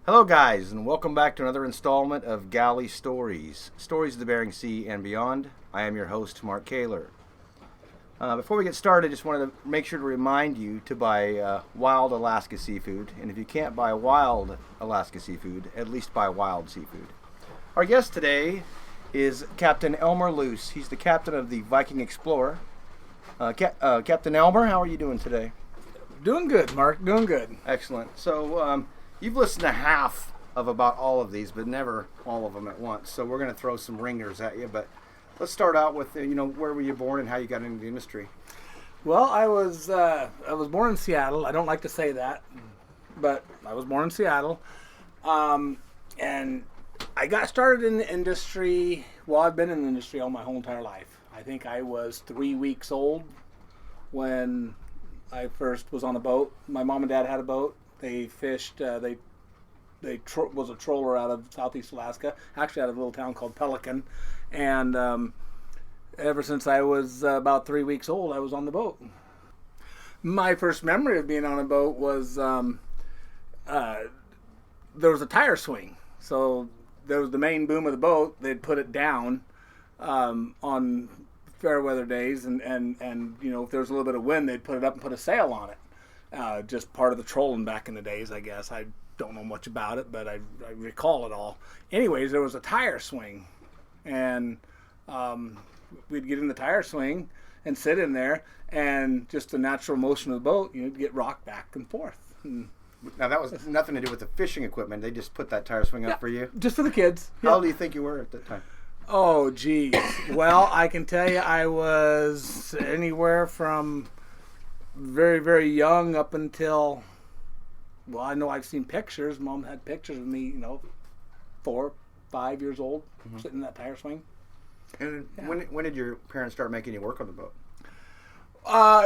Hello, guys, and welcome back to another installment of Galley Stories, Stories of the Bering Sea and Beyond. I am your host, Mark Kaler. Before we get started, I just wanted to make sure to remind you to buy wild Alaska seafood, and if you can't buy wild Alaska seafood, at least buy wild seafood. Our guest today is Captain Elmer Loose. He's the captain of the Viking Explorer. Captain Elmer, how are you doing today? Doing good, Mark. Doing good. Excellent. So, you've listened to half of about all of these, but never all of them at once. So we're going to throw some ringers at you. But let's start out with, where were you born and how you got into the industry? Well, I was born in Seattle. I don't like to say that, but I was born in Seattle, and I got started in the industry. Well, I've been in the industry all my whole entire life. I think I was 3 weeks old when I first was on a boat. My mom and dad had a boat. They fished. They was a troller out of Southeast Alaska, actually out of a little town called Pelican, and ever since I was about 3 weeks old, I was on the boat. My first memory of being on a boat was there was a tire swing. So there was the main boom of the boat. They'd put it down on fair weather days, and if there was a little bit of wind, they'd put it up and put a sail on it. Just part of the trolling back in the days, I guess. I don't know much about it, but I recall it all. Anyways, there was a tire swing, and we'd get in the tire swing and sit in there, and just the natural motion of the boat, you'd get rocked back and forth. And now, that was nothing to do with the fishing equipment. They just put that tire swing up for you? Just for the kids. How old do you think you were at that time? Oh, geez. Well, I can tell you I was anywhere from very, very young up until, well, I know I've seen pictures. Mom had pictures of me, 4, 5 years old, sitting in that tire swing. And when did your parents start making you work on the boat?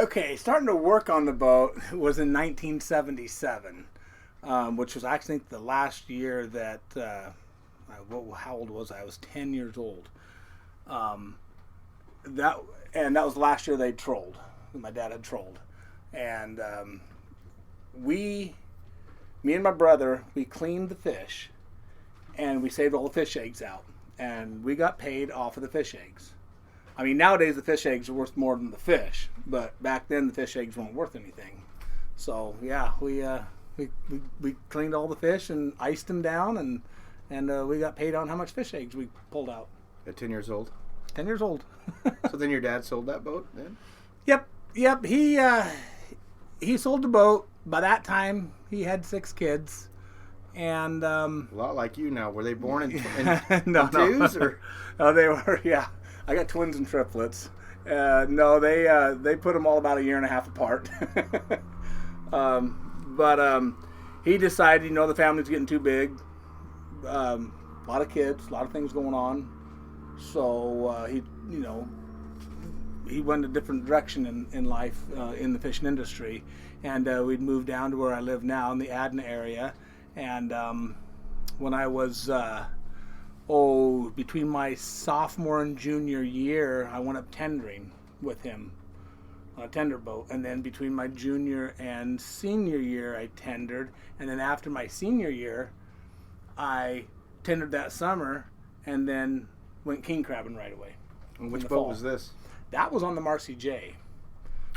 Okay, starting to work on the boat was in 1977, which was actually the last year that, how old was I? I was 10 years old. That was the last year they trolled. My dad had trolled. And me and my brother, we cleaned the fish, and we saved all the fish eggs out, and we got paid off of the fish eggs. I mean, nowadays the fish eggs are worth more than the fish, but back then the fish eggs weren't worth anything. So yeah, we cleaned all the fish and iced them down, and we got paid on how much fish eggs we pulled out. At 10 years old? 10 years old. So then your dad sold that boat then? Yep. He sold the boat. By that time, he had 6 kids, and a lot like you now. Were they born in no, twos? Or? No, they were. Yeah, I got twins and triplets. No, they put them all about a year and a half apart. But he decided, the family's getting too big. A lot of kids, a lot of things going on. So he went a different direction in life in the fishing industry, and we'd moved down to where I live now in the Adna area. And when I was between my sophomore and junior year, I went up tendering with him on a tender boat, and then between my junior and senior year I tendered, and then after my senior year I tendered that summer, and then went king crabbing right away. And which boat was this? That was on the Marcy J.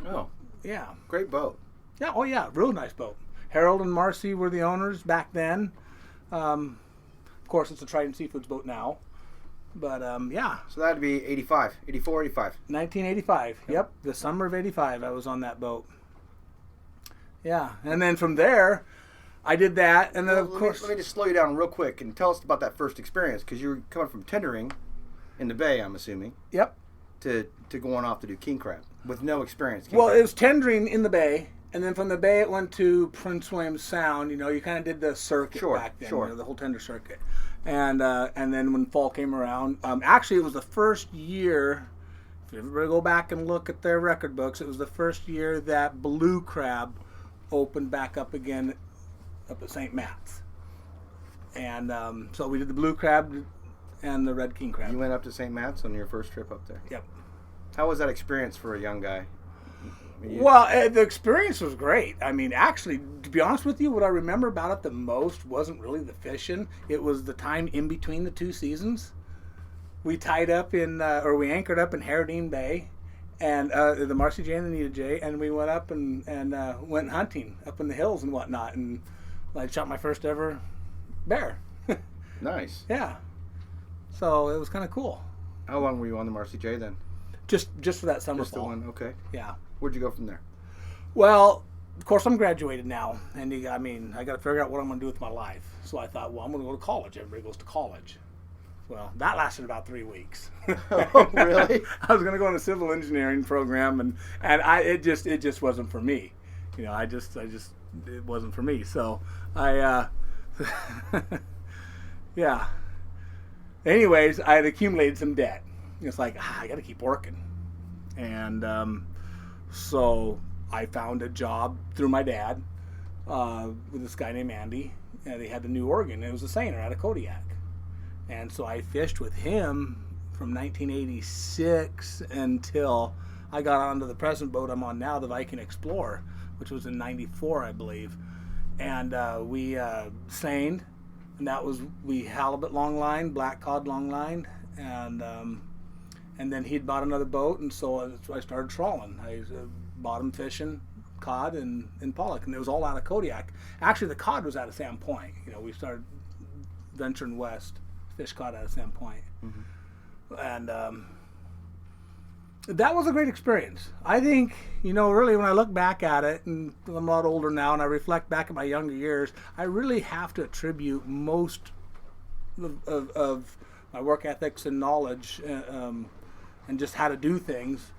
Oh. Yeah. Great boat. Yeah, oh yeah, real nice boat. Harold and Marcy were the owners back then. Of course, it's a Trident Seafoods boat now. But, yeah. So that'd be 85, 84, 85. 1985. Yep, the summer of 85 I was on that boat. Yeah, and then from there, I did that, and then of course... Let me just slow you down real quick and tell us about that first experience, because you were coming from tendering in the bay, I'm assuming. Yep. To going off to do king crab with no experience. Well, it was tendering in the bay, and then from the bay it went to Prince William Sound. You kind of did the circuit back then, the whole tender circuit. And then when fall came around, actually it was the first year, if you ever go back and look at their record books, it was the first year that blue crab opened back up again up at St. Matt's. And so we did the blue crab and the red king crab. You went up to St. Matt's on your first trip up there? Yep. How was that experience for a young guy? Well, the experience was great. I mean, actually, to be honest with you, what I remember about it the most wasn't really the fishing. It was the time in between the two seasons. We tied up we anchored up in Harradine Bay, and the Marcy J and the Nita J, and we went up and went hunting up in the hills and whatnot, and I shot my first ever bear. Nice. Yeah. So it was kind of cool. How long were you on the Marcy J then? Just for that summer Just the fall. one, okay. Yeah. Where'd you go from there? Well, of course, I'm graduated now, and I got to figure out what I'm going to do with my life. So I thought, well, I'm going to go to college. Everybody goes to college. Well, that lasted about 3 weeks. Oh, really? I was going to go on a civil engineering program, and it just wasn't for me. You know, it wasn't for me. So yeah. Anyways, I had accumulated some debt. It's like, I got to keep working. And so I found a job through my dad with this guy named Andy. And they had the New Oregon. It was a seiner out of Kodiak. And so I fished with him from 1986 until I got onto the present boat I'm on now, the Viking Explorer, which was in '94, I believe. And we seined, and we halibut long line, black cod long line, and then he'd bought another boat, and so I started trawling. I bottom fishing cod and pollock, and it was all out of Kodiak. Actually, the cod was out of Sand Point. You know, we started venturing west, fish cod out of Sand Point. Mm-hmm. And that was a great experience. I think, really when I look back at it, and I'm a lot older now, and I reflect back at my younger years, I really have to attribute most of my work ethics and knowledge and just how to do things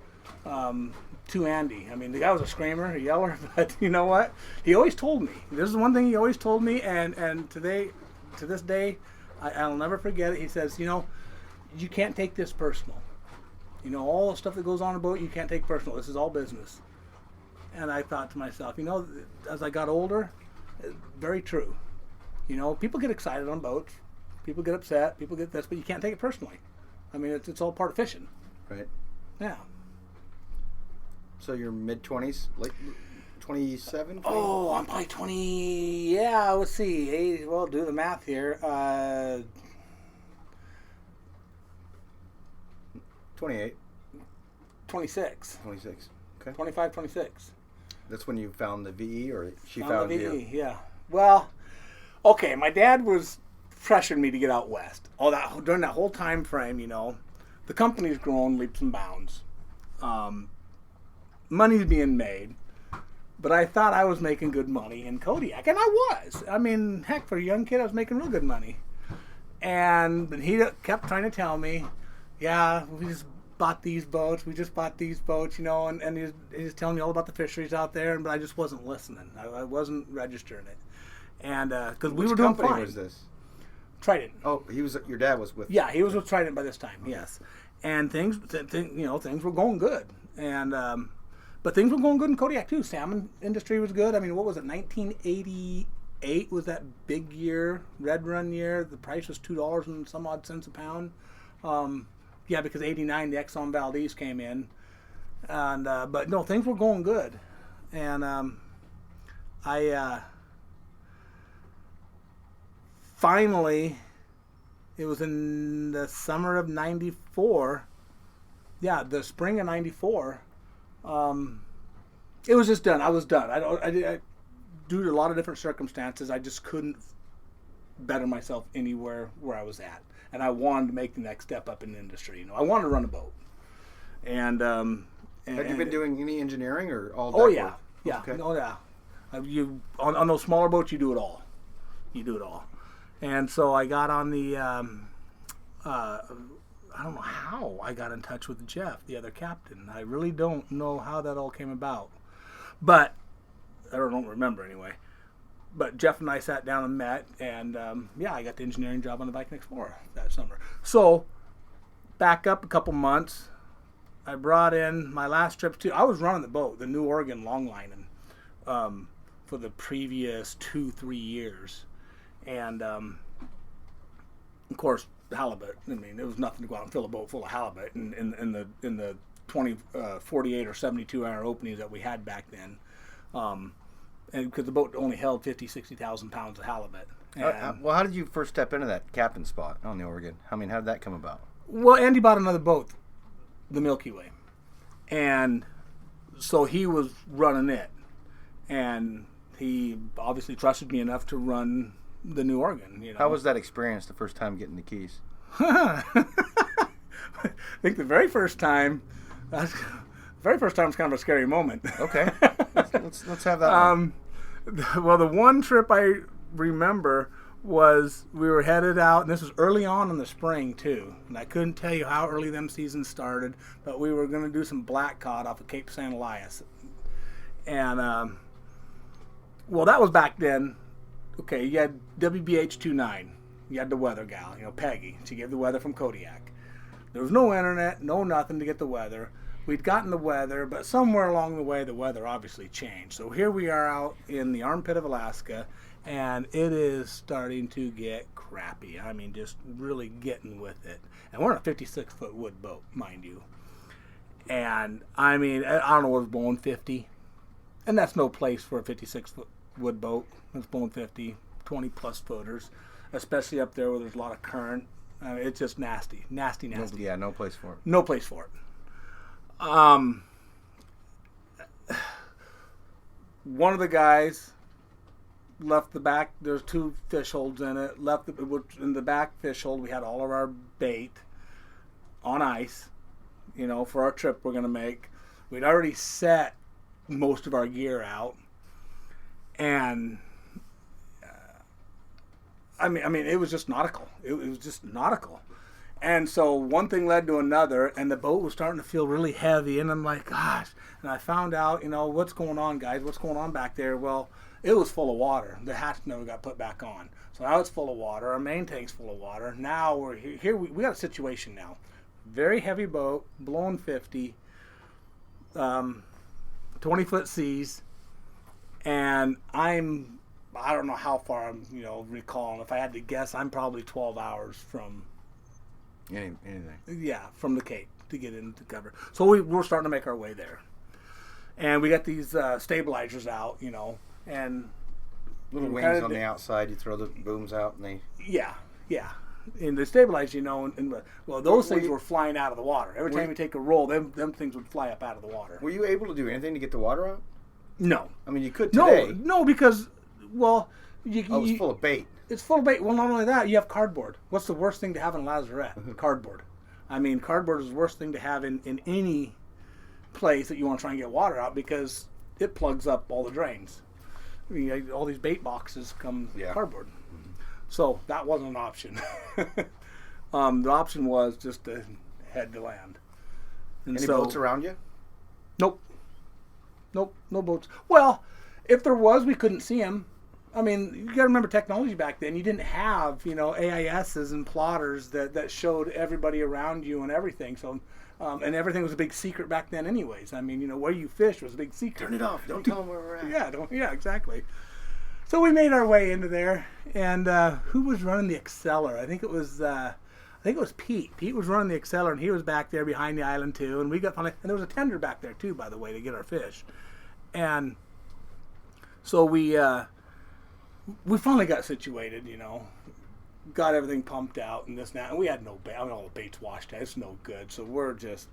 to Andy. I mean, the guy was a screamer, a yeller, but you know what? He always told me. This is one thing he always told me, and to this day, I'll never forget it. He says, you can't take this personal. All the stuff that goes on a boat, you can't take personal. This is all business. And I thought to myself, as I got older, very true. People get excited on boats. People get upset. People get this, but you can't take it personally. I mean, it's all part of fishing. Right. Yeah. So you're mid-20s, like 27? Oh, I'm probably 20. Yeah, let's see. Do the math here. 28. 26. 26. Okay. 25, 26. That's when you found the VE, or she found found the you? VE, yeah. Well, okay, my dad was pressuring me to get out west. During that whole time frame, the company's grown leaps and bounds. Money's being made. But I thought I was making good money in Kodiak, and I was. I mean, heck, for a young kid, I was making real good money. But he kept trying to tell me, yeah, we just bought these boats, and he's telling me all about the fisheries out there, but I just wasn't listening. I wasn't registering it. And because we were doing fine. Which company was this? Trident. Oh, your dad was with. Yeah, he was with Trident by this time. Yes, and things were going good, and but things were going good in Kodiak too. Salmon industry was good. I mean, what was it? 1988 was that big year, Red Run year. The price was $2 and some odd cents a pound. Because '89 the Exxon Valdez came in, and but no, things were going good, and I finally, it was in the summer of '94. Yeah, the spring of '94. It was just done. I was done. I due to a lot of different circumstances, I just couldn't better myself anywhere where I was at. And I wanted to make the next step up in the industry. I wanted to run a boat. And have you been doing any engineering or all that? Oh yeah, work? yeah, Okay. oh yeah. You on those smaller boats, you do it all. And so I got on the. I don't know how I got in touch with Jeff, the other captain. I really don't know how that all came about, but I don't remember anyway. But Jeff and I sat down and met, and I got the engineering job on the Viking Explorer that summer. So, back up a couple months, I brought in my last trip to. I was running the boat, the New Oregon longline, for the previous 2-3 years, and of course halibut. I mean, it was nothing to go out and fill a boat full of halibut in the 48 or 72 hour openings that we had back then. And because the boat only held 50, 60,000 pounds of halibut. Well, how did you first step into that captain spot on the Oregon? I mean, how did that come about? Well, Andy bought another boat, the Milky Way. And so he was running it. And he obviously trusted me enough to run the New Oregon. You know? How was that experience the first time getting the keys? I think the very first time was kind of a scary moment. Okay. let's have that one. Well, the one trip I remember was we were headed out, and this was early on in the spring too, and I couldn't tell you how early them seasons started, but we were going to do some black cod off of Cape St. Elias. And well, that was back then. Okay, you had WBH-29. You had the weather gal, Peggy. She gave the weather from Kodiak. There was no internet, no nothing to get the weather. We'd gotten the weather, but somewhere along the way, the weather obviously changed. So here we are out in the armpit of Alaska, and it is starting to get crappy. I mean, just really getting with it. And we're on a 56-foot wood boat, mind you. And, I mean, I don't know what was blowing 50. And that's no place for a 56-foot wood boat. It's blowing 50, 20-plus footers, especially up there where there's a lot of current. It's just nasty. Nasty. Yeah, no place for it. No place for it. One of the guys left the back. There's 2 fish holds in it. In the back fish hold, we had all of our bait on ice, for our trip we're going to make. We'd already set most of our gear out. And, I mean, it was just nautical. It was just nautical. And so one thing led to another, and the boat was starting to feel really heavy. And I'm like, gosh. And I found out, what's going on, guys? What's going on back there? Well, it was full of water. The hatch never got put back on. So now it's full of water. Our main tank's full of water. Now we're here. We got a situation now. Very heavy boat, blowing 50, 20-foot seas. And I don't know how far I'm, recalling. If I had to guess, I'm probably 12 hours from anything. Yeah, from the Cape to get into cover. So we're starting to make our way there. And we got these stabilizers out, and little wings on the outside. You throw the booms out, and they. Yeah. And the stabilizer, those things were flying out of the water. Every time you take a roll, them things would fly up out of the water. Were you able to do anything to get the water out? No. I mean, you could today. No, because, well... it was full of bait. It's full of bait. Well, not only that, you have cardboard. What's the worst thing to have in a lazarette? Cardboard. I mean, cardboard is the worst thing to have in any place that you want to try and get water out because it plugs up all the drains. I mean, all these bait boxes come cardboard. Mm-hmm. So that wasn't an option. The option was just to head to land. And Any boats around you? Nope, no boats. Well, if there was, we couldn't see them. I mean, you got to remember technology back then. You didn't have, AISs and plotters that showed everybody around you and everything. So, and everything was a big secret back then anyways. I mean, where you fish was a big secret. Turn it off. Don't tell them where we're at. Yeah, exactly. So we made our way into there. And who was running the Exceller? I think it was Pete. Pete was running the Exceller, and he was back there behind the island too. And we got and there was a tender back there too, by the way, to get our fish. And so we finally got situated, got everything pumped out and this and that. And we had no bait. I mean, all the bait's washed out. It's no good. So we're just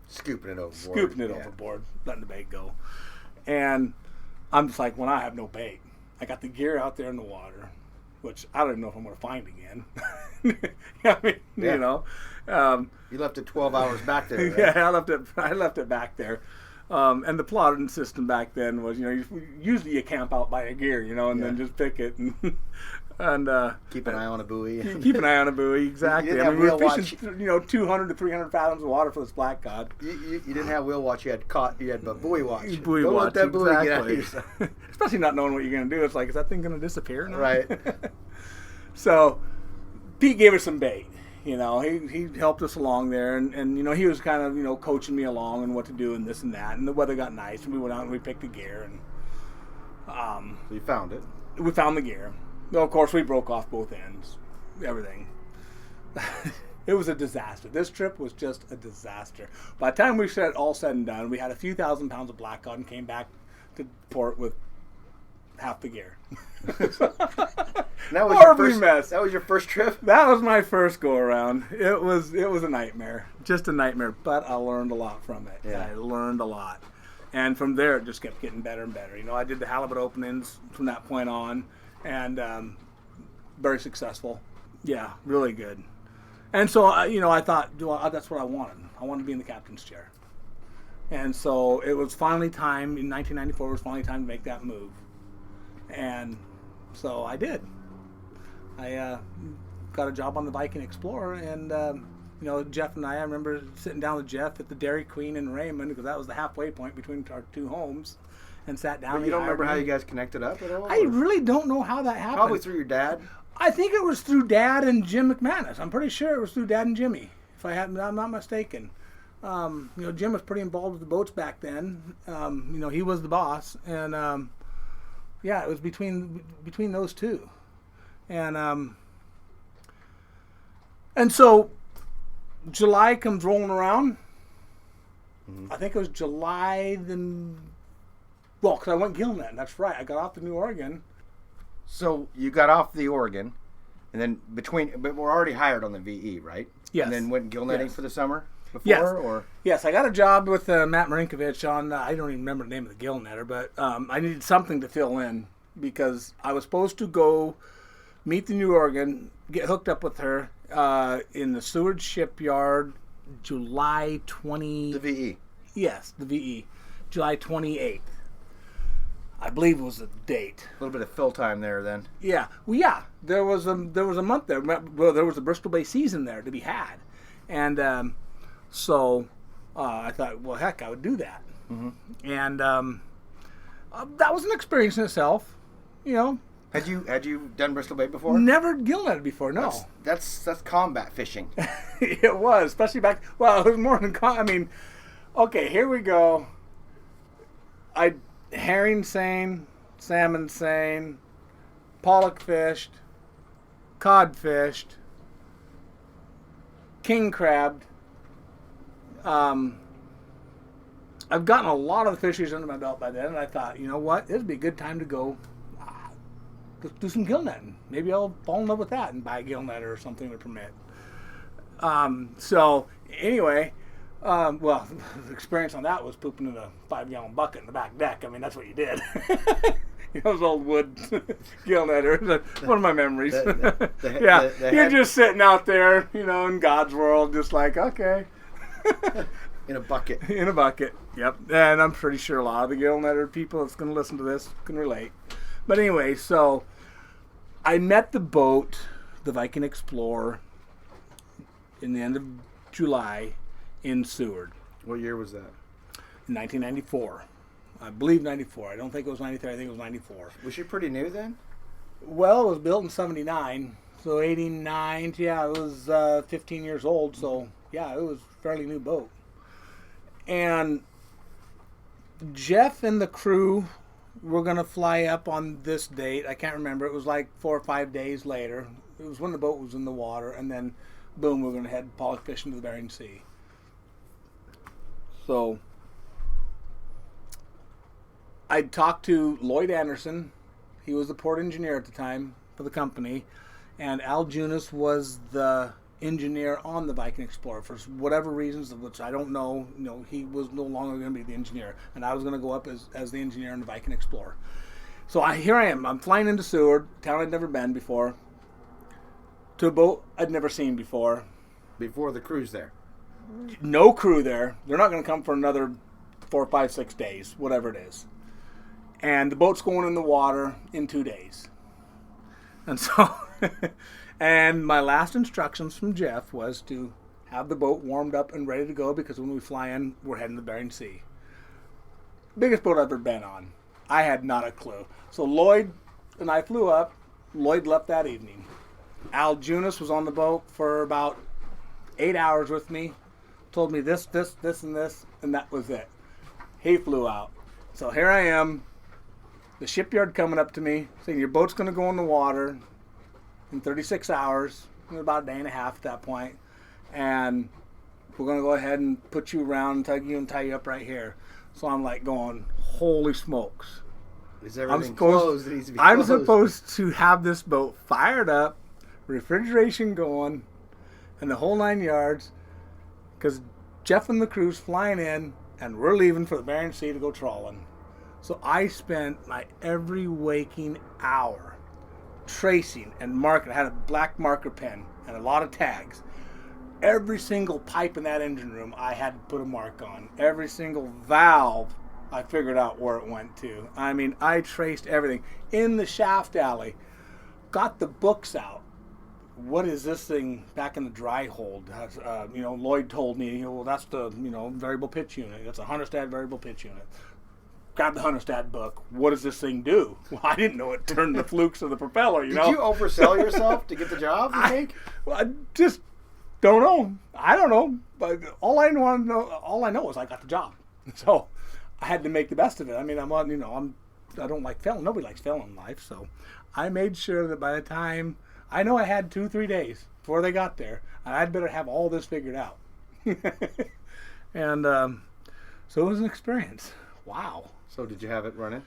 scooping it overboard. Overboard, letting the bait go. And I'm just like, when I have no bait, I got the gear out there in the water, which I don't even know if I'm going to find again. You left it 12 hours back there, right? Yeah, I left it back there. And the plotting system back then was, usually you camp out by a gear, and then just pick it and keep an eye on a buoy. Keep an eye on a buoy, exactly. I mean, we were fishing, 200 to 300 fathoms of water for this black cod. You didn't have wheel watch. You had buoy watch. Buoy Don't watch, let that buoy exactly. get out of here. Especially not knowing what you're going to do. It's like, is that thing going to disappear now? Right. So Pete gave us some bait. He helped us along there, and he was kind of coaching me along and what to do and this and that. And the weather got nice, and we went out and we picked the gear, and so you found it. We found the gear. Well, of course, we broke off both ends, everything. It was a disaster. This trip was just a disaster. By the time we said all said and done, we had a few thousand pounds of blackcod and came back to port with half the gear. That was Horribly your first mess. That was your first trip? That was my first go around. It was a nightmare, just a nightmare. But I learned a lot from it. Yeah. I learned a lot, and from there it just kept getting better and better. You know, I did the halibut openings from that point on, and very successful. Yeah, really good. And so you know, I thought, that's what I wanted. I wanted to be in the captain's chair. And so it was finally time in 1994. It was finally time to make that move, and so I did. I got a job on the Viking Explorer, and you know, Jeff and I remember sitting down with Jeff at the Dairy Queen in Raymond, because that was the halfway point between our two homes, and sat down. But you don't remember how you guys connected up at all? I really don't know how that happened. Probably through your dad. I think it was through Dad and Jim McManus. I'm pretty sure it was through Dad and Jimmy, if I'm not mistaken. You know, Jim was pretty involved with the boats back then. You know, he was the boss, and yeah, it was between those two. And so July comes rolling around. I think it was July well, because I went gillnet. That's right. I got off the New Oregon. So you got off the Oregon, and then but we're already hired on the VE, right? Yes. And then went gillnetting Yes. for the summer before, Yes. or Yes, I got a job with Matt Marinkovich on, I don't even remember the name of the gillnetter, but I needed something to fill in, because I was supposed to go meet the New Oregon, get hooked up with her in the Seward Shipyard, July 20... the VE. Yes, the VE. July 28th. I believe it was the date. A little bit of fill time there then. Yeah. Well, yeah. There was a month there. Well, there was a Bristol Bay season there to be had. And so I thought, well, heck, I would do that. Mm-hmm. And that was an experience in itself. You know, Had you done Bristol Bay before? never gillnetted before. No, That's combat fishing. it was, especially back. Well, it was more than. I mean, okay, here we go. Herring seine, salmon seine, pollock fished, cod fished, king crabbed. I've gotten a lot of the fisheries under my belt by then, and I thought, you know what, this would be a good time to go let's do some gill netting. Maybe I'll fall in love with that and buy a gill netter or something to permit. So anyway, well, the experience on that was pooping in a 5-gallon bucket in the back deck. I mean, that's what you did. Those old wood gill netters. That's one of my memories. You're just sitting out there, you know, in God's world, just like, okay. In a bucket. In a bucket, yep. And I'm pretty sure a lot of the gill netter people that's going to listen to this can relate. But anyway, so I met the boat, the Viking Explorer, in the end of July in Seward. What year was that? In 1994. I believe 94. I don't think it was 93. I think it was 94. Was she pretty new then? Well, it was built in 79. So 89, yeah, it was 15 years old. So, yeah, it was a fairly new boat. And Jeff and the crew were going to fly up on this date. I can't remember. It was like 4 or 5 days later. It was when the boat was in the water. And then, boom, we were going to head pollock fishing to the Bering Sea. So I talked to Lloyd Anderson. He was the port engineer at the time for the company, and Al Junis was the engineer on the Viking Explorer for whatever reasons, which I don't know. You know, he was no longer going to be the engineer, and I was going to go up as the engineer on the Viking Explorer. So here I am. I'm flying into Seward, town I'd never been before, to a boat I'd never seen before. Before the cruise there. No crew there. They're not going to come for another 4, 5, 6 days, whatever it is. And the boat's going in the water in 2 days. And so, and my last instructions from Jeff was to have the boat warmed up and ready to go, because when we fly in, we're heading to the Bering Sea. Biggest boat I've ever been on. I had not a clue. So Lloyd and I flew up. Lloyd left that evening. Al Junis was on the boat for about 8 hours with me. Told me this, and this, and that was it. He flew out. So here I am, the shipyard coming up to me, saying your boat's going to go in the water in 36 hours, about a day and a half at that point. and we're going to go ahead and put you around, tie you up right here. So I'm like going, holy smokes. Is everything closed? It needs to be closed. I'm supposed to have this boat fired up, refrigeration going, and the whole 9 yards, because Jeff and the crew's flying in, and we're leaving for the Bering Sea to go trawling. So I spent my every waking hour tracing and marking. I had a black marker pen and a lot of tags. Every single pipe in that engine room I had to put a mark on. Every single valve I figured out where it went to. I mean, I traced everything. In the shaft alley, got the books out. What is this thing back in the dry hold? Lloyd told me, well, that's the, variable pitch unit. That's a Hunterstad variable pitch unit. Grab the Hunterstad book. What does this thing do? Well, I didn't know it turned the flukes of the propeller, Did you oversell yourself to get the job, you think? I just don't know. I don't know. But all I know is I got the job. So I had to make the best of it. I mean, I don't like failing. Nobody likes failing in life. So I made sure that by the time, I know I had 2-3 days before they got there, I'd better have all this figured out. And so it was an experience. Wow. So did you have it running?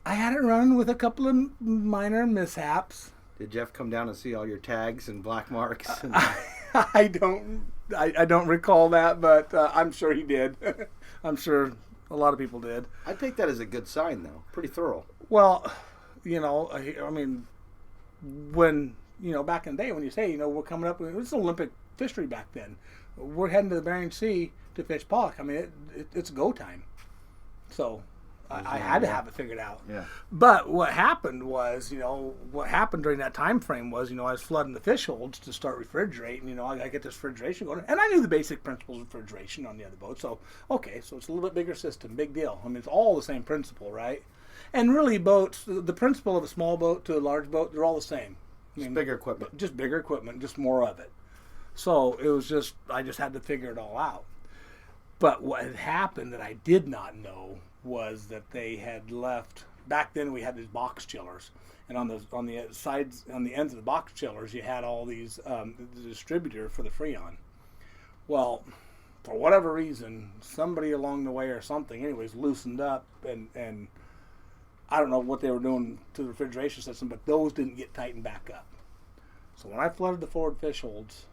I had it running with a couple of minor mishaps. Did Jeff come down and see all your tags and black marks? And... I don't recall that, but I'm sure he did. I'm sure a lot of people did. I take that as a good sign, though. Pretty thorough. Well, I mean, when, back in the day, when you say, we're coming up, it was Olympic fishery back then. We're heading to the Bering Sea to fish pollock. I mean, it's go time. So I had to have it figured out. Yeah. But what happened was, what happened during that time frame was, I was flooding the fish holds to start refrigerating. I get this refrigeration going. And I knew the basic principles of refrigeration on the other boat. So, okay, so it's a little bit bigger system, big deal. I mean, it's all the same principle, right? And really boats, the principle of a small boat to a large boat, they're all the same. Just bigger equipment. Just bigger equipment, just more of it. So it was I just had to figure it all out. But what had happened that I did not know was that they had left. Back then we had these box chillers, and on the sides, on the ends of the box chillers, you had all these the distributor for the Freon. Well, for whatever reason, somebody along the way or something, anyways, loosened up, and I don't know what they were doing to the refrigeration system, but those didn't get tightened back up. So when I flooded the forward fish holds,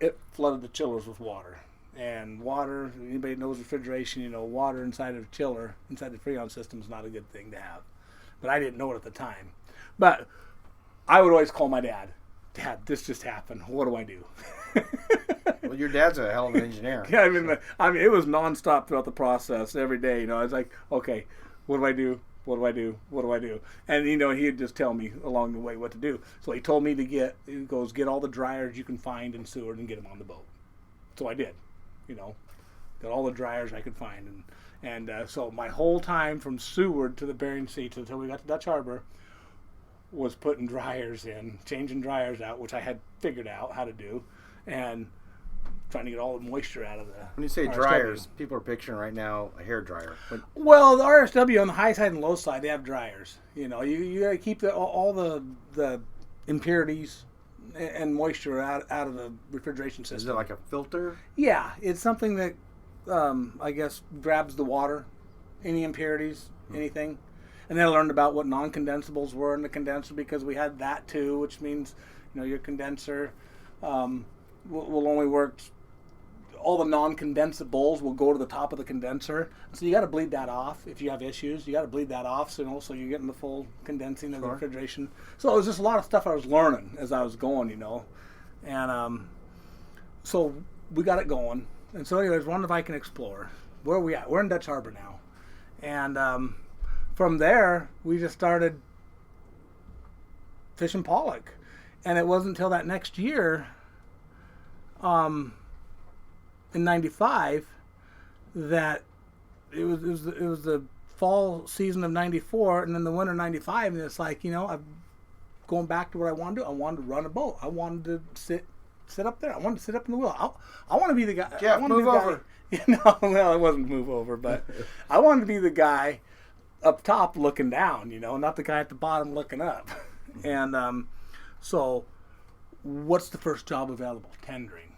it flooded the chillers with water. And water, anybody knows refrigeration, water inside of a chiller, inside the Freon system is not a good thing to have. But I didn't know it at the time. But I would always call my dad, Dad, this just happened. What do I do? Well, your dad's a hell of an engineer. Yeah, I mean, it was nonstop throughout the process every day. I was like, okay, what do I do? What do I do? What do I do? And, he'd just tell me along the way what to do. So he told me get all the dryers you can find in Seward and get them on the boat. So I did. Got all the dryers I could find, and so my whole time from Seward to the Bering Sea until we got to Dutch Harbor was putting dryers in, changing dryers out, which I had figured out how to do, and trying to get all the moisture out of the. When you say RSW. dryers, people are picturing right now a hair dryer. But... Well, the RSW on the high side and low side, they have dryers. You got to keep all the impurities and moisture out of the refrigeration system. Is it like a filter? Yeah, it's something that I guess grabs the water, any impurities, anything. And then I learned about what non-condensables were in the condenser, because we had that too, which means your condenser will only work. All the non-condensables will go to the top of the condenser, so you got to bleed that off if you have issues. You got to bleed that off, so you're getting the full condensing of the refrigeration. So it was just a lot of stuff I was learning as I was going, and so we got it going. And so, anyways, wonder if I can explore. Where are we at? We're in Dutch Harbor now, and from there we just started fishing pollock, and it wasn't until that next year. In '95, that it was the fall season of '94, and then the winter '95, and it's like I'm going back to what I wanted to do. I wanted to run a boat. I wanted to sit up there. I wanted to sit up in the wheel. I want to be the guy. Jeff, move over. Well, it wasn't move over, but I wanted to be the guy up top looking down. Not the guy at the bottom looking up. And so what's the first job available? Tendering.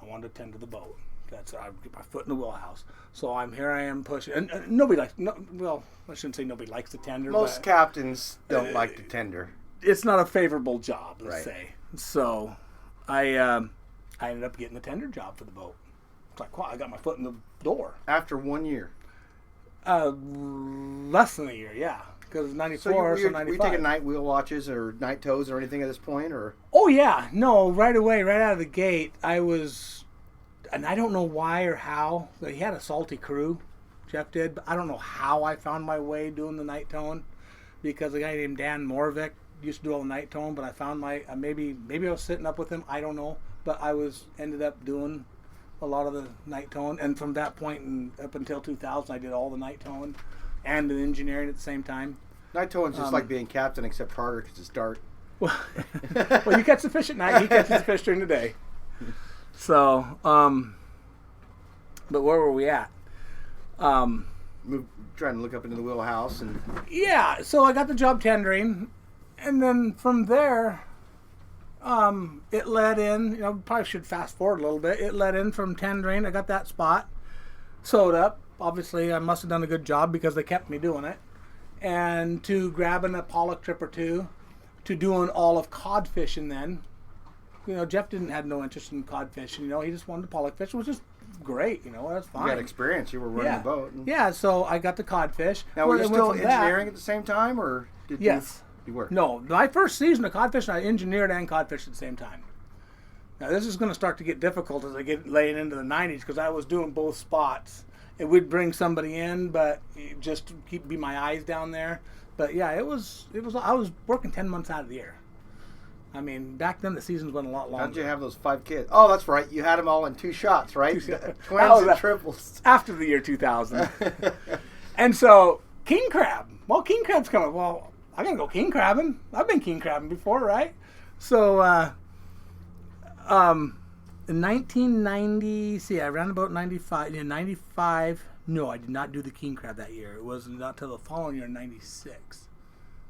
I wanted to tender the boat. I get my foot in the wheelhouse. So I am pushing. And nobody likes. Well, I shouldn't say nobody likes to tender. Most captains don't like to tender. It's not a favorable job, let's Right. say. So I ended up getting the tender job for the boat. It's like, wow, I got my foot in the door. After 1 year. Less than a year, yeah. Because it's 94, so 95. Were you taking night wheel watches or night tows or anything at this point? Or Oh, yeah. No, right away, right out of the gate, I was... And I don't know why or how. But he had a salty crew, Jeff did. But I don't know how I found my way doing the night towing. Because a guy named Dan Morvik used to do all the night towing. But I found maybe I was sitting up with him. I don't know. But I ended up doing a lot of the night towing. And from that point and up until 2000, I did all the night towing and the engineering at the same time. night towing's just like being captain, except harder because it's dark. Well, you catch the fish at night. He catches the fish during the day. So, but where were we at? Trying to look up into the wheelhouse and Yeah, so I got the job tendering, and then from there, it led in. Probably should fast forward a little bit. It led in from tendering. I got that spot sewed up. Obviously, I must have done a good job because they kept me doing it. And to grabbing a pollock trip or two, to doing all of cod fishing then. Jeff didn't have no interest in cod fishing. He just wanted to pollock fish, which is great. That's fine. you got experience. You were running the boat. Yeah, so I got the codfish. Now, were you still engineering at the same time, or did Yes. you were? No, my first season of codfish, I engineered and codfished at the same time. Now, this is going to start to get difficult as I get laying into the 90s because I was doing both spots. It would bring somebody in, but just to be my eyes down there. But yeah, it was. I was working 10 months out of the year. I mean, back then the seasons went a lot longer. How'd you have those 5 kids? Oh, that's right. You had them all in 2 shots, right? Twins and triples. After the year 2000. And so, king crab. Well, king crab's coming. Well, I'm going to go king crabbing. I've been king crabbing before, right? So, in 1990, around about 95, 95, no, I did not do the king crab that year. It was not until the following year, 96.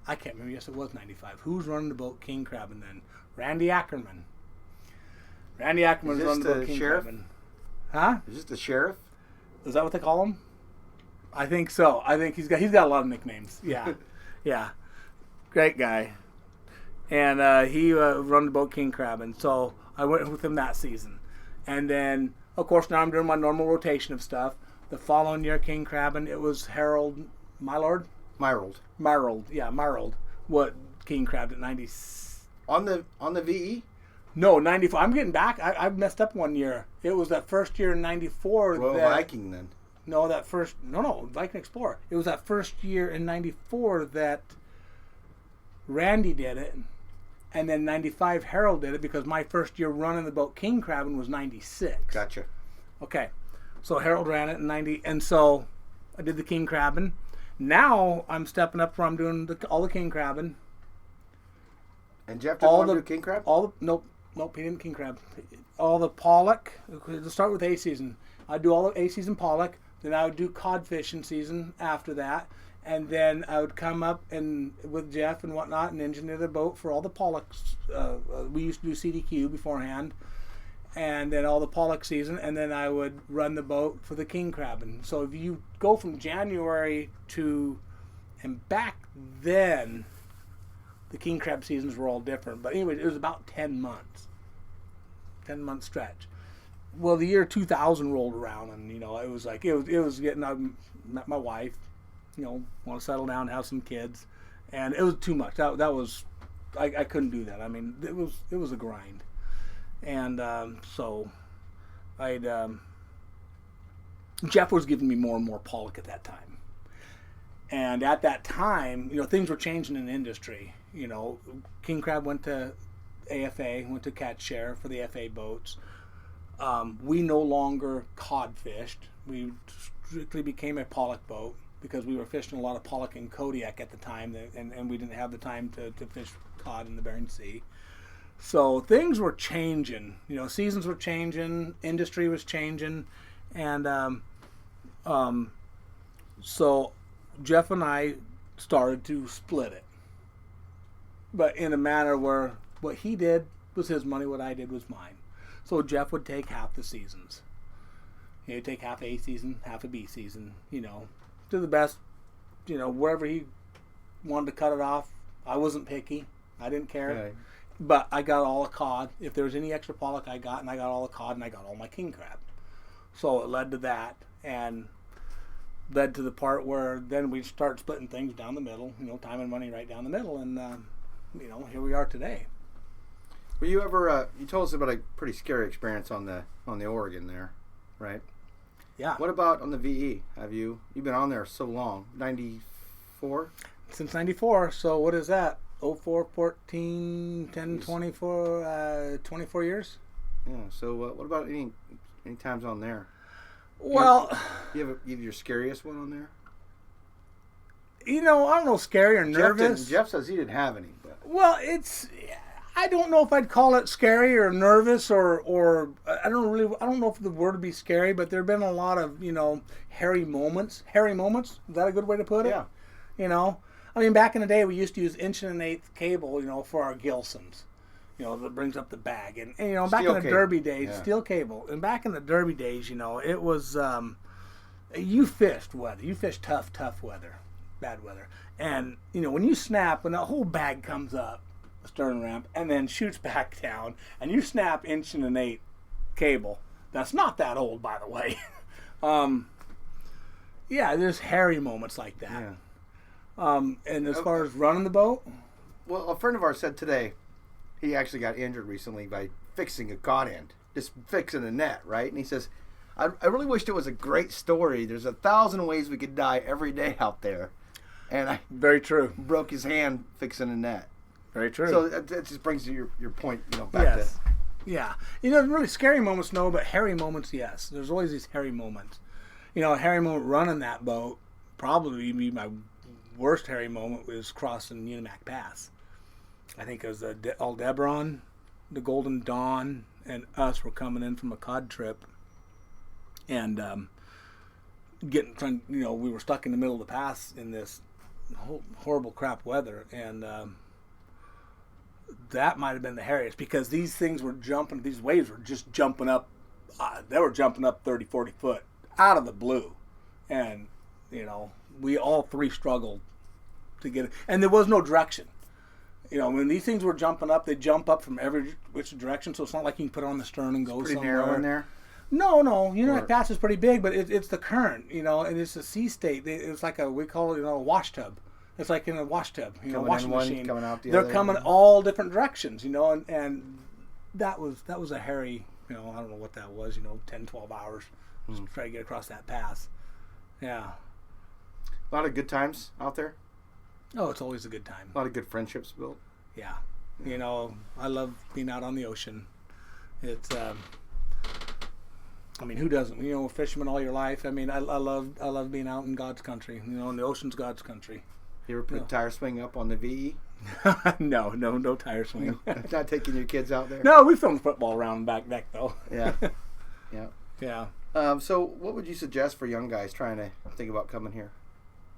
I can't remember. Yes, it was 95. Who's running the boat king crabbing then? Randy Ackerman. Randy Ackerman's running the boat king crabbing. Huh? Is this the sheriff? Is that what they call him? I think so. I think he's got a lot of nicknames. Yeah. Yeah. Great guy. And he run the boat king crabbing. So I went with him that season. And then, of course, now I'm doing my normal rotation of stuff. The following year, king crabbing, it was Harold Mylord. Myrold. What king crabbed at 90? On the VE? No, 94. I'm getting back. I messed up one year. It was that first year in 94. Royal Viking then. No, Viking Explorer. It was that first year in 94 that Randy did it. And then 95 Harold did it because my first year running the boat king crabbing was 96. Gotcha. Okay. So Harold ran it in 90. And so I did the king crabbing. Now I'm stepping up where I'm doing all the king crabbing. And Jeff didn't want to do king crab? Nope, he didn't king crab. All the pollock. Let's start with A season. I'd do all the A season pollock. Then I would do codfish in season after that. And then I would come up and with Jeff and whatnot and engineer the boat for all the pollocks. We used to do CDQ beforehand. And then all the pollock season, and then I would run the boat for the king crabbing. So if you go from January and back then, the king crab seasons were all different. But anyway, it was about 10 months. 10-month stretch. Well, the year 2000 rolled around, and it was like, it was getting, I met my wife, want to settle down, have some kids. And it was too much. That was, I couldn't do that. I mean, it was a grind. And so Jeff was giving me more and more pollock at that time. And at that time, things were changing in the industry. King crab went to AFA, went to catch share for the FA boats. We no longer cod fished. We strictly became a pollock boat because we were fishing a lot of pollock in Kodiak at the time, and we didn't have the time to fish cod in the Bering Sea. So things were changing, seasons were changing, industry was changing, and so Jeff and I started to split it, but in a manner where what he did was his money. What I did was mine. So Jeff would take half the seasons. He'd take half A season, half a B season, to the best, wherever he wanted to cut it off. I wasn't picky. I didn't care. Right. But I got all the cod. If there was any extra pollock, I got all the cod, and I got all my king crab. So it led to that, and led to the part where then we start splitting things down the middle, time and money right down the middle, and, here we are today. Were you ever, you told us about a pretty scary experience on the Oregon there, right? Yeah. What about on the VE? You've been on there so long, 94? Since 94, so what is that? 04, 14, 10, 24, 24 years? Yeah, so what about any times on there? Well... You have your scariest one on there? I don't know, scary or nervous. Jeff says he didn't have any. But. Well, I don't know if I'd call it scary or nervous or I don't know if the word would be scary, but there have been a lot of, hairy moments. Hairy moments? Is that a good way to put it? Yeah. Back in the day, we used to use 1 1/8" cable, for our Gilsons, that brings up the bag. And back in the Derby days, steel cable. And back in the Derby days, it was, you fished weather. You fished tough weather, bad weather. And, when you snap, when that whole bag comes up, the stern ramp, and then shoots back down, and you snap 1 1/8" cable, that's not that old, by the way. There's hairy moments like that. Yeah. And as far as running the boat? Well, a friend of ours said today he actually got injured recently by fixing a cod end, just fixing a net, right? And he says, I really wished it was a great story. There's 1,000 ways we could die every day out there. And I Very true. broke his hand fixing a net. Very true. So that just brings you your point, back to... Yeah. Really scary moments, no, but hairy moments, yes. There's always these hairy moments. A hairy moment running that boat, probably be my worst hairy moment was crossing Unimac Pass. I think it was Aldebaran, the Golden Dawn, and us were coming in from a cod trip, and we were stuck in the middle of the pass in this horrible crap weather, and that might have been the hairiest because these things were jumping. These waves were just jumping up. They were jumping up 30, 40 foot out of the blue, and we all three struggled to get it. And there was no direction. When these things were jumping up, they jump up from every which direction, so it's not like you can put it on the stern and go pretty somewhere. Narrow in there? No. That pass is pretty big, but it's the current, and it's a sea state. It's like we call it, a wash tub. It's like in a wash tub, washing machine. Coming out the They're other. coming all different directions, and that was a hairy, I don't know what that was, 10, 12 hours just to try to get across that pass. Yeah. A lot of good times out there. Oh, it's always a good time. A lot of good friendships built. Yeah. I love being out on the ocean. It's, who doesn't? Fisherman all your life. I love being out in God's country. And the ocean's God's country. You ever put a tire swing up on the VE? No tire swing. Not taking your kids out there? No, we filmed football around back deck, though. Yeah. Yeah. So what would you suggest for young guys trying to think about coming here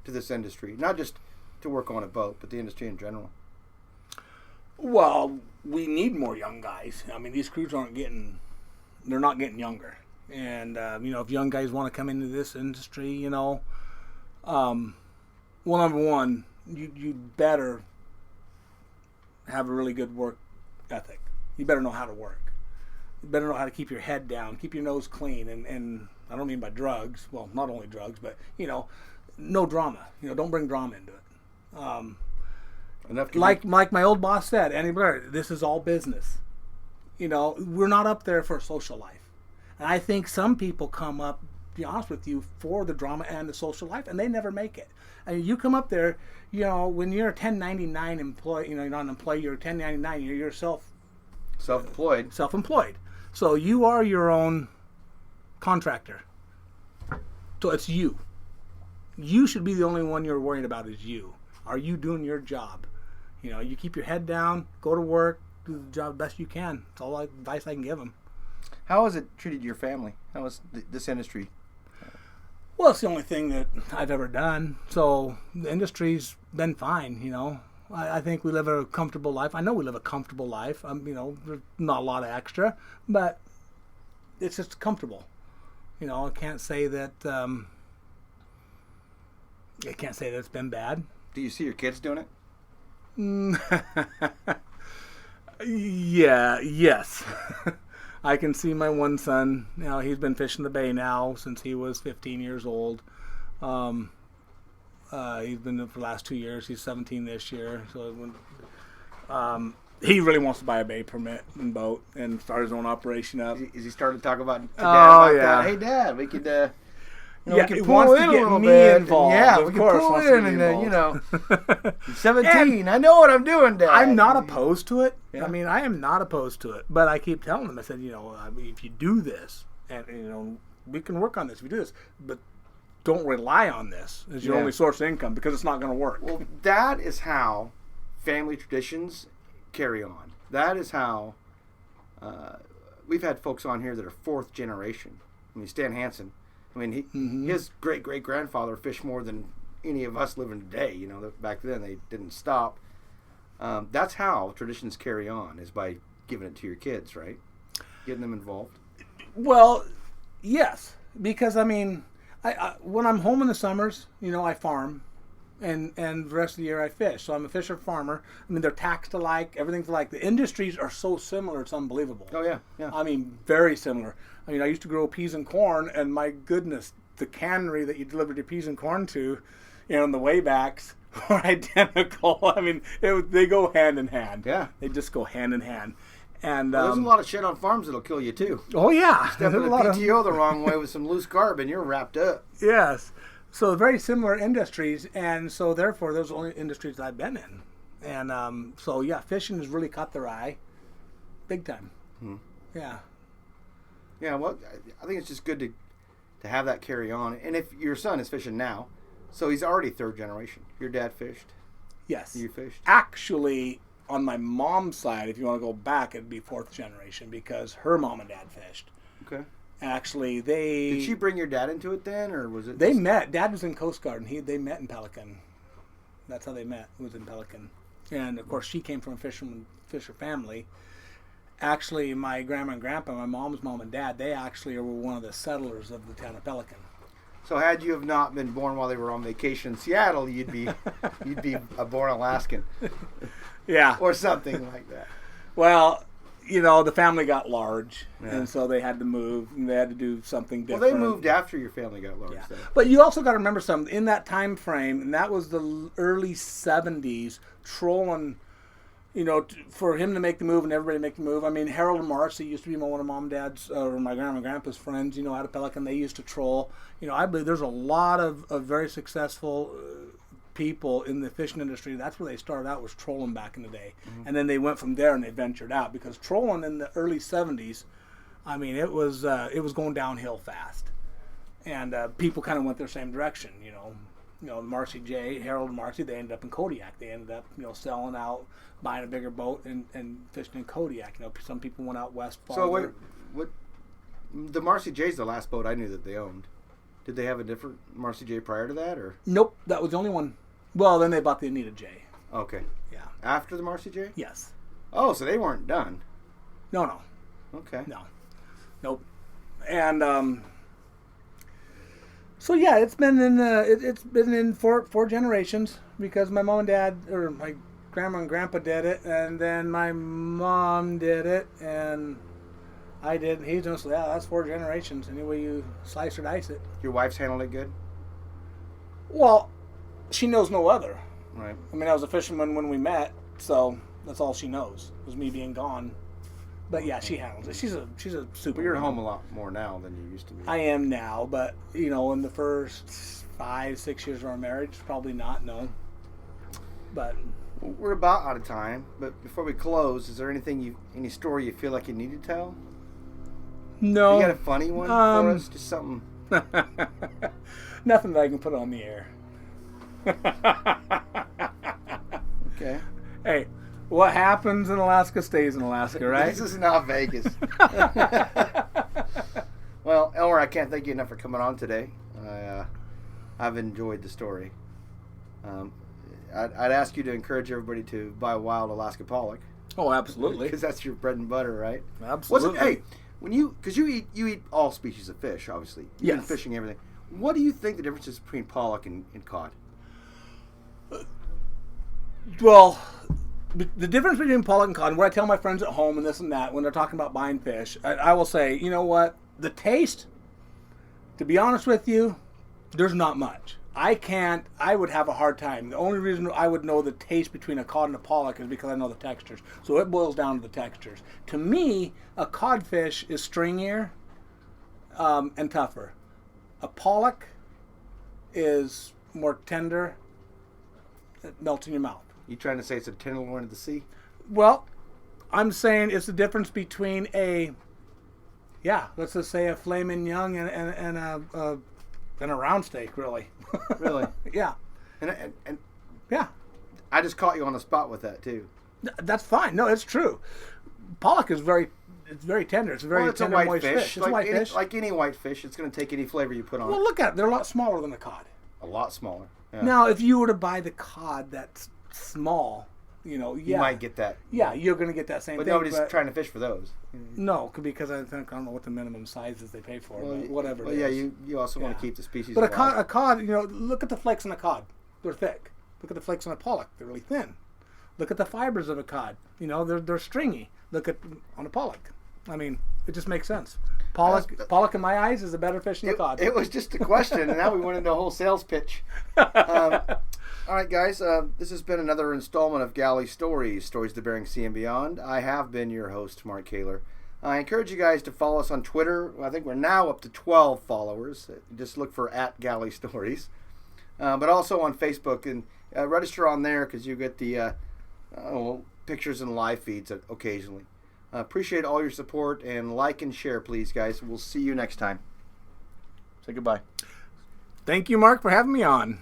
to this industry? Not just to work on a boat, but the industry in general. Well, we need more young guys. These crews they're not getting younger. And, if young guys want to come into this industry, well, number one, you better have a really good work ethic. You better know how to work. You better know how to keep your head down, keep your nose clean, and I don't mean by drugs. Well, not only drugs, but, no drama. Don't bring drama into it. Like my old boss said, Andy Blair, this is all business. We're not up there for a social life. And I think some people come up, to be honest with you, for the drama and the social life, and they never make it. You come up there, when you're a 1099 employee, you're not an employee, you're a 1099, you're self-employed. Self-employed. So you are your own contractor. So it's you. You should be the only one you're worried about is you. Are you doing your job? You keep your head down, go to work, do the job best you can. That's all advice I can give them. How has it treated your family? How has this industry? Well, it's the only thing that I've ever done. So the industry's been fine, I think we live a comfortable life. I know we live a comfortable life. There's not a lot of extra, but it's just comfortable. I can't say that. I can't say that it's been bad. Do you see your kids doing it? Yes. I can see my one son. He's been fishing the bay now since he was 15 years old. He's been there for the last 2 years. He's 17 this year. So he really wants to buy a bay permit and boat and start his own operation up. Is he starting to talk about Dad? Oh, yeah. That? Hey, Dad, we could... he wants to get me involved. Yeah, we can pull in and, 17. I know what I'm doing, Dad. I'm not opposed to it. Yeah. I am not opposed to it. But I keep telling him, I said, if you do this, and, we can work on this if you do this, but don't rely on this as your only source of income because it's not going to work. Well, that is how family traditions carry on. That is how we've had folks on here that are fourth generation. Stan Hansen. His great-great-grandfather fished more than any of us living today. Back then they didn't stop. That's how traditions carry on, is by giving it to your kids, right? Getting them involved. Well, yes, because I when I'm home in the summers, I farm, and the rest of the year I fish. So I'm a fisher farmer. They're taxed alike. Everything's alike. The industries are so similar. It's unbelievable. Oh yeah. Very similar. I used to grow peas and corn, and my goodness, the cannery that you delivered your peas and corn to, and the waybacks were identical. They go hand in hand. Yeah. They just go hand in hand. And there's a lot of shit on farms that'll kill you too. Oh yeah. Step in the PTO the wrong way with some loose carb, and you're wrapped up. Yes. So very similar industries, and so therefore those are the only industries that I've been in. And fishing has really caught their eye, big time. Yeah. Yeah, well, I think it's just good to have that carry on. And if your son is fishing now, so he's already third generation. Your dad fished? Yes. You fished? Actually, on my mom's side, if you want to go back, it'd be fourth generation because her mom and dad fished. Okay. Actually, Did she bring your dad into it then, or was it... They met. Dad was in Coast Guard, and they met in Pelican. That's how they met, was in Pelican. And, of course, she came from a fisher family. Actually, my grandma and grandpa, my mom's mom and dad, they actually were one of the settlers of the town of Pelican. So had you have not been born while they were on vacation in Seattle, you'd be a born Alaskan. Yeah. Or something like that. Well, the family got large, and so they had to move, and they had to do something different. Well, they moved after your family got large. Yeah. Though. But you also got to remember something. In that time frame, and that was the early 70s, trolling... for him to make the move and everybody to make the move. Harold and Marcy used to be one of Mom and Dad's, or my grandma and grandpa's friends, out of Pelican. They used to troll. I believe there's a lot of very successful people in the fishing industry. That's where they started out, was trolling back in the day. Mm-hmm. And then they went from there and they ventured out, because trolling in the early 70s, it was going downhill fast. And people kind of went their same direction, Marcy J, Harold and Marcy, they ended up in Kodiak. They ended up, selling out, buying a bigger boat and fishing in Kodiak. Some people went out west farther. So what? The Marcy J's the last boat I knew that they owned. Did they have a different Marcy J prior to that, or? Nope, that was the only one. Well, then they bought the Anita J. Okay. Yeah. After the Marcy J? Yes. Oh, so they weren't done. No. Okay. No. Nope. And so yeah, it's been in four generations, because my mom and dad, or my grandma and grandpa did it, and then my mom did it, and I did. He's just, that's 4 generations. Any way you slice or dice it. Your wife's handled it good? Well, she knows no other. Right. I was a fisherman when we met, so that's all she knows, was me being gone. But yeah, she handles it. She's a super. But you're at home a lot more now than you used to be. I am now, but in the first 5-6 years of our marriage, probably not. No. But we're about out of time. But before we close, is there any story you feel like you need to tell? No. You got a funny one for us? Just something. Nothing that I can put on the air. Okay. Hey. What happens in Alaska stays in Alaska, right? This is not Vegas. Well, Elmer, I can't thank you enough for coming on today. I've enjoyed the story. I'd ask you to encourage everybody to buy wild Alaska pollock. Oh, absolutely. Because that's your bread and butter, right? Absolutely. Hey, because you eat all species of fish, obviously. You've been fishing everything. What do you think the difference is between pollock and cod? Well, the difference between pollock and cod, what I tell my friends at home and this and that when they're talking about buying fish, I will say, you know what? The taste, to be honest with you, there's not much. I would have a hard time. The only reason I would know the taste between a cod and a pollock is because I know the textures. So it boils down to the textures. To me, a codfish is stringier and tougher. A pollock is more tender. It melts in your mouth. You trying to say it's a tenderloin of the sea? Well, I'm saying it's the difference between let's just say a filet mignon and a round steak, really. Really? Yeah. And yeah. I just caught you on the spot with that too. That's fine. No, it's true. Pollock is very tender. It's a very it's a tender, white moist fish. It's a white fish. Like any white fish, it's going to take any flavor you put on Well, it. look at it. They're a lot smaller than a cod. A lot smaller. Yeah. Now, if you were to buy the cod that's small, you might get that. Yeah, you're going to get that same but thing. Nobody's trying to fish for those. No, because I don't know what the minimum size is they pay for, but whatever. Well, you also want to keep the species. But alive. a cod, look at the flakes on a cod. They're thick. Look at the flakes on a pollock. They're really thin. Look at the fibers of a cod. They're stringy. Look at on a pollock. I mean, it just makes sense. Pollock in my eyes is a better fish than a cod. It was just a question, and now we went into a whole sales pitch. All right, guys, this has been another installment of Galley Stories, Stories of the Bering Sea and Beyond. I have been your host, Mark Kaler. I encourage you guys to follow us on Twitter. I think we're now up to 12 followers. Just look for @GalleyStories. But also on Facebook, and register on there because you get the pictures and live feeds occasionally. Appreciate all your support, and like and share, please, guys. We'll see you next time. Say goodbye. Thank you, Mark, for having me on.